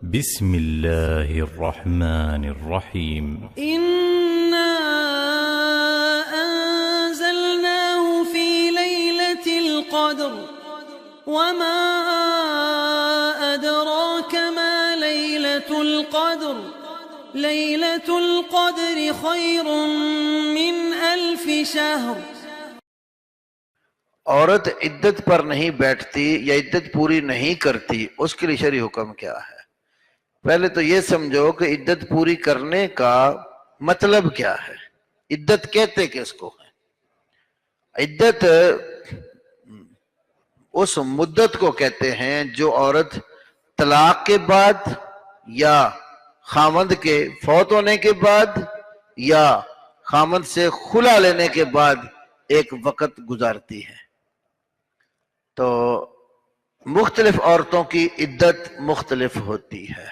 بسم الله الرحمن الرحيم إنا أنزلناه في ليلة القدر وما أدراك ما ليلة القدر ليلة القدر خير من 1000 شهر۔ عورت عدت پر نہیں بیٹھتی یا عدت پوری نہیں کرتی، اس کے لیے شرعی حکم کیا ہے؟ پہلے تو یہ سمجھو کہ عدت پوری کرنے کا مطلب کیا ہے، عدت کہتے کس کو ہے؟ عدت اس مدت کو کہتے ہیں جو عورت طلاق کے بعد یا خامند کے فوت ہونے کے بعد یا خامند سے خلا لینے کے بعد ایک وقت گزارتی ہے۔ تو مختلف عورتوں کی عدت مختلف ہوتی ہے۔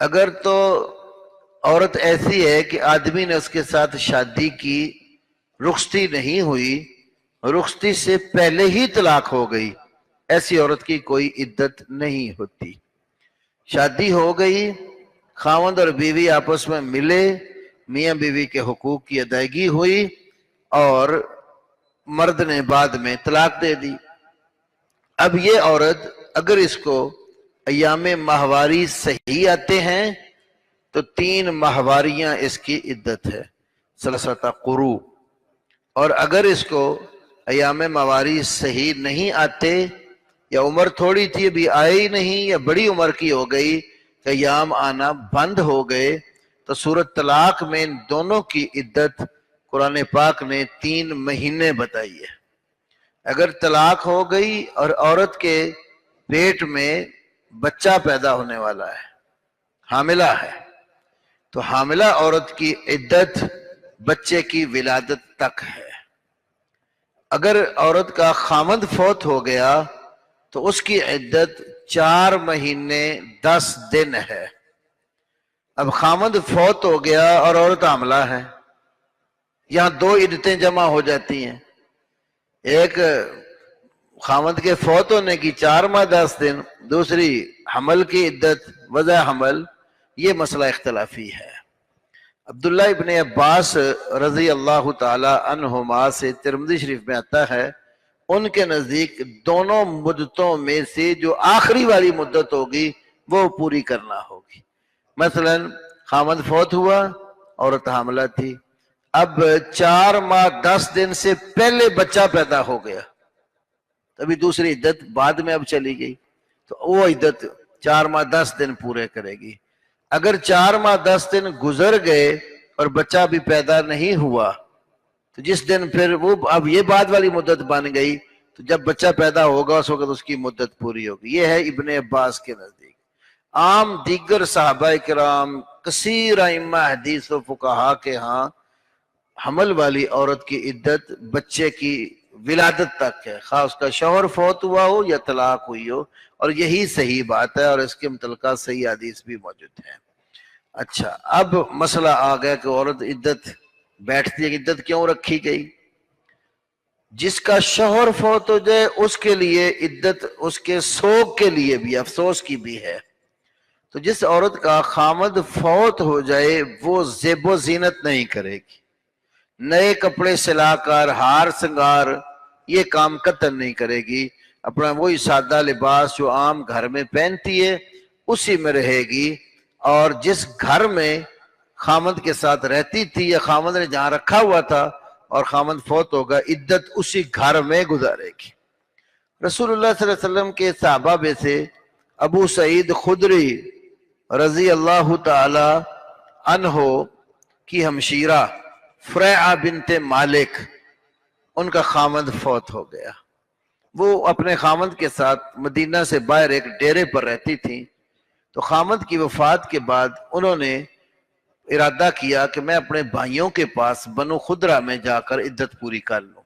اگر تو عورت ایسی ہے کہ آدمی نے اس کے ساتھ شادی کی، رخصتی نہیں ہوئی، رخصتی سے پہلے ہی طلاق ہو گئی، ایسی عورت کی کوئی عدت نہیں ہوتی۔ شادی ہو گئی، خاوند اور بیوی آپس میں ملے، میاں بیوی کے حقوق کی ادائیگی ہوئی اور مرد نے بعد میں طلاق دے دی۔ اب یہ عورت اگر اس کو ایام ماہواری صحیح آتے ہیں تو 3 ماہواریاں اس کی عدت ہے، ثلاثۃ قروء۔ اور اگر اس کو ایام ماہواری صحیح نہیں آتے یا عمر تھوڑی تھی ابھی آئے ہی نہیں یا بڑی عمر کی ہو گئی کہ ایام آنا بند ہو گئے، تو سورۃ طلاق میں ان دونوں کی عدت قرآن پاک نے 3 مہینے بتائی ہے۔ اگر طلاق ہو گئی اور عورت کے پیٹ میں بچہ پیدا ہونے والا ہے، حاملہ ہے، تو حاملہ عورت کی عدت بچے کی ولادت تک ہے۔ اگر عورت کا خامند فوت ہو گیا تو اس کی عدت 4 مہینے 10 دن ہے۔ اب خامند فوت ہو گیا اور عورت حاملہ ہے، یہاں 2 عدتیں جمع ہو جاتی ہیں، ایک خامند کے فوت ہونے کی 4 ماہ 10 دن، دوسری حمل کی عدت وضع حمل۔ یہ مسئلہ اختلافی ہے۔ عبداللہ ابن عباس رضی اللہ تعالی عنہما سے ترمذی شریف میں آتا ہے، ان کے نزدیک دونوں مدتوں میں سے جو آخری والی مدت ہوگی وہ پوری کرنا ہوگی۔ مثلا خامند فوت ہوا، عورت حاملہ تھی، اب 4 ماہ 10 دن سے پہلے بچہ پیدا ہو گیا، تبھی دوسری عدت بعد میں اب چلی گئی، تو وہ عدت 4 ماہ 10 دن پورے کرے گی۔ اگر 4 ماہ 10 دن گزر گئے اور بچہ بھی پیدا نہیں ہوا تو جس دن پھر وہ اب یہ بعد والی مدت بن گئی، تو جب بچہ پیدا ہوگا اس وقت اس کی مدت پوری ہوگی۔ یہ ہے ابن عباس کے نزدیک۔ عام دیگر صحابہ کرام، کثیر ائمہ حدیث و فقہا کے ہاں حمل والی عورت کی عدت بچے کی ولادت تک ہے، خواہ اس کا شوہر فوت ہوا ہو یا طلاق ہوئی ہو، اور یہی صحیح بات ہے اور اس کے متعلقہ صحیح حدیث بھی موجود ہیں۔ اچھا، اب مسئلہ آ گیا کہ عورت عدت بیٹھتی ہے، عدت کیوں رکھی گئی؟ جس کا شوہر فوت ہو جائے اس کے لیے عدت اس کے سوگ کے لیے بھی، افسوس کی بھی ہے۔ تو جس عورت کا خامد فوت ہو جائے وہ زیب و زینت نہیں کرے گی، نئے کپڑے سلا کر ہار سنگار یہ کام قطن نہیں کرے گی، اپنا وہی سادہ لباس جو عام گھر میں پہنتی ہے اسی میں رہے گی، اور جس گھر میں خامند کے ساتھ رہتی تھی یا خامند نے جہاں رکھا ہوا تھا اور خامند فوت ہوگا، عدت اسی گھر میں گزارے گی۔ رسول اللہ صلی اللہ علیہ وسلم کے صحابہ میں سے ابو سعید خدری رضی اللہ تعالی عنہ کی ہمشیرہ فریعہ بنت مالک، ان کا خامند فوت ہو گیا۔ وہ اپنے خامند کے ساتھ مدینہ سے باہر ایک ڈیرے پر رہتی تھیں، تو خامند کی وفات کے بعد انہوں نے ارادہ کیا کہ میں اپنے بھائیوں کے پاس بنو خدرہ میں جا کر عدت پوری کر لوں۔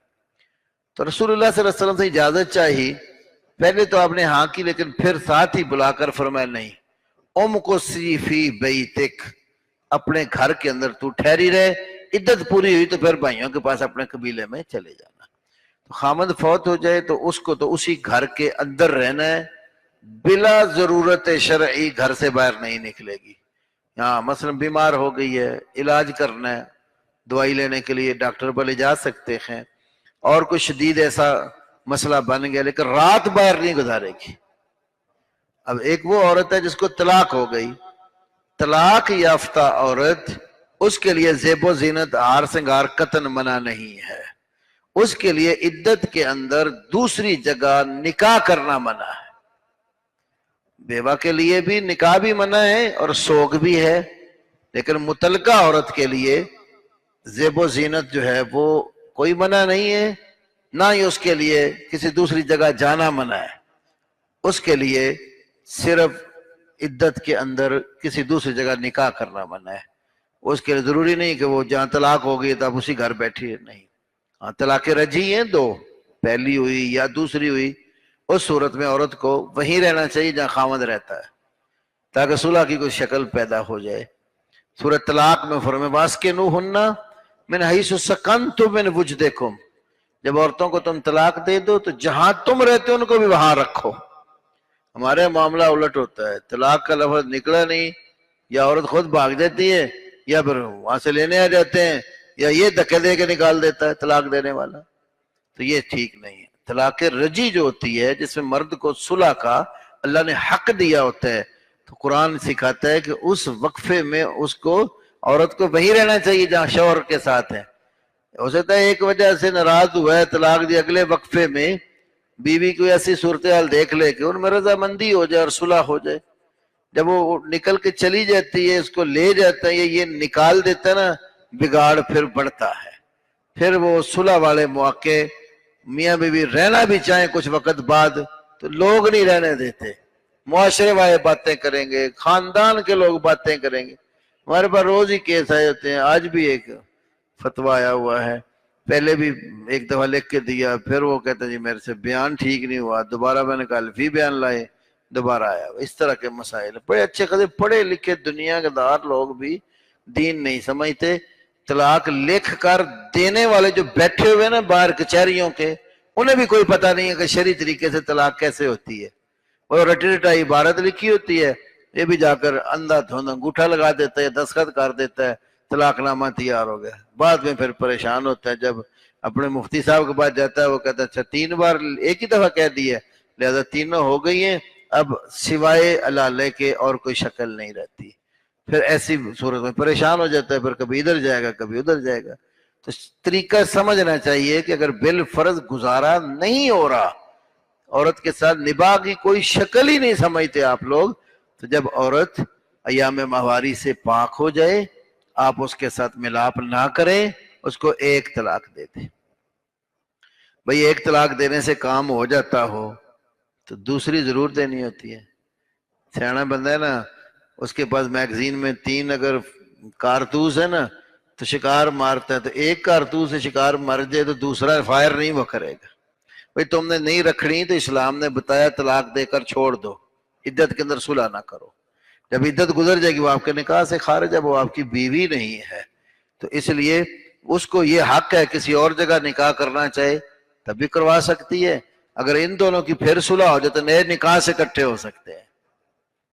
تو رسول اللہ صلی اللہ علیہ وسلم سے اجازت چاہی، پہلے تو آپ نے ہاں کی، لیکن پھر ساتھ ہی بلا کر فرمایا نہیں، کو سی فی بیتک، اپنے گھر کے اندر تو ٹھہری رہے، عدت پوری ہوئی تو پھر بھائیوں کے پاس اپنے قبیلے میں چلے جانا۔ تو خامد فوت ہو جائے تو اس کو تو اسی گھر کے اندر رہنا ہے، بلا ضرورت شرعی گھر سے باہر نہیں نکلے گی. یہاں مثلا بیمار ہو گئی ہے، علاج کرنا ہے، دوائی لینے کے لیے ڈاکٹر پر لے جا سکتے ہیں، اور کوئی شدید ایسا مسئلہ بن گیا، لیکن رات باہر نہیں گزارے گی. اب ایک وہ عورت ہے جس کو طلاق ہو گئی، طلاق یافتہ عورت، اس کے لیے زیب و زینت ہار سنگار قطعاً منع نہیں ہے. اس کے لیے عدت کے اندر دوسری جگہ نکاح کرنا منع ہے. بیوہ کے لیے بھی نکاح بھی منع ہے اور سوگ بھی ہے، لیکن مطلقہ عورت کے لیے زیب و زینت جو ہے وہ کوئی منع نہیں ہے، نہ ہی اس کے لیے کسی دوسری جگہ جانا منع ہے. اس کے لیے صرف عدت کے اندر کسی دوسری جگہ نکاح کرنا منع ہے. اس کے لیے ضروری نہیں کہ وہ جہاں طلاق ہو گئی تو اب اسی گھر بیٹھی ہے، نہیں. ہاں طلاق رجعی ہیں دو، پہلی ہوئی یا دوسری ہوئی، اس صورت میں عورت کو وہیں رہنا چاہیے جہاں خاوند رہتا ہے، تاکہ صلح کی کوئی شکل پیدا ہو جائے. سورۃ طلاق میں فرمایا واسکنوہن من حیث سکنتم من وجدکم، جب عورتوں کو تم طلاق دے دو تو جہاں تم رہتے ہو ان کو بھی وہاں رکھو. ہمارے معاملہ الٹ ہوتا ہے، طلاق کا لفظ نکلا نہیں، یا عورت خود بھاگ جاتی ہے یا پھر وہاں سے لینے آ جاتے ہیں، یا یہ دھکے دے کے نکال دیتا ہے طلاق دینے والا. تو یہ ٹھیک نہیں ہے. طلاق رجعی جو ہوتی ہے جس میں مرد کو صلح کا اللہ نے حق دیا ہوتا ہے، تو قرآن سکھاتا ہے کہ اس وقفے میں اس کو عورت کو وہیں رہنا چاہیے جہاں شوہر کے ساتھ ہے. ہو سکتا ہے ایک وجہ سے ناراض ہوا ہے، طلاق دی، اگلے وقفے میں بیوی کو ایسی صورتحال دیکھ لے کہ ان میں رضامندی ہو جائے اور صلح ہو جائے. جب وہ نکل کے چلی جاتی ہے، اس کو لے جاتا ہے، یہ نکال دیتا ہے نا، بگاڑ پھر بڑھتا ہے. پھر وہ صلح والے مواقع میاں بیوی رہنا بھی چاہیں کچھ وقت بعد تو لوگ نہیں رہنے دیتے، معاشرے والے باتیں کریں گے، خاندان کے لوگ باتیں کریں گے. ہمارے پاس روز ہی کیس آئے ہوتے ہیں. آج بھی ایک فتویٰ آیا ہوا ہے، پہلے بھی ایک دفعہ لکھ کے دیا، پھر وہ کہتا جی میرے سے بیان ٹھیک نہیں ہوا، دوبارہ میں نے کہا الفی بیان لائے، دوبارہ آیا. اس طرح کے مسائل بڑے اچھے خاصے پڑھے لکھے دنیا کے دار لوگ بھی دین نہیں سمجھتے. طلاق لکھ کر دینے والے جو بیٹھے ہوئے نا باہر کچہریوں کے، انہیں بھی کوئی پتہ نہیں ہے کہ شرعی طریقے سے طلاق کیسے ہوتی ہے. وہ رٹی رٹائی عبارت لکھی ہوتی ہے، یہ بھی جا کر اندھا دھند انگوٹھا لگا دیتا ہے، دستخط کر دیتا ہے، طلاق نامہ تیار ہو گیا. بعد میں پھر پریشان ہوتا ہے جب اپنے مفتی صاحب کے پاس جاتا ہے، وہ کہتا ہے اچھا 3 بار ایک ہی دفعہ کہہ دی ہے، لہذا تینوں ہو گئی ہیں، اب سوائے علالے کے اور کوئی شکل نہیں رہتی. پھر ایسی صورت میں پریشان ہو جاتا ہے، پھر کبھی ادھر جائے گا کبھی ادھر جائے گا. تو طریقہ سمجھنا چاہیے کہ اگر بالفرض گزارا نہیں ہو رہا، عورت کے ساتھ نباہ کی کوئی شکل ہی نہیں سمجھتے آپ لوگ، تو جب عورت ایام ماہواری سے پاک ہو جائے، آپ اس کے ساتھ ملاپ نہ کریں، اس کو ایک طلاق دے دیں. بھئی ایک طلاق دینے سے کام ہو جاتا ہو تو دوسری ضرور دینی ہوتی ہے. سیانا بندہ ہے نا، اس کے پاس میگزین میں 3 اگر کارتوس ہے نا تو شکار مارتا ہے، تو ایک کارتوس سے شکار مر جائے تو دوسرا فائر نہیں وہ کرے گا. بھئی تم نے نہیں رکھنی تو اسلام نے بتایا طلاق دے کر چھوڑ دو، عدت کے اندر صلح نہ کرو. جب عدت گزر جائے گی وہ آپ کے نکاح سے خارج ہے، وہ آپ کی بیوی نہیں ہے. تو اس لیے اس کو یہ حق ہے کسی اور جگہ نکاح کرنا چاہے تب بھی کروا سکتی ہے. اگر ان دونوں کی پھر صلح ہو جائے تو نئے نکاح سے اکٹھے ہو سکتے ہیں.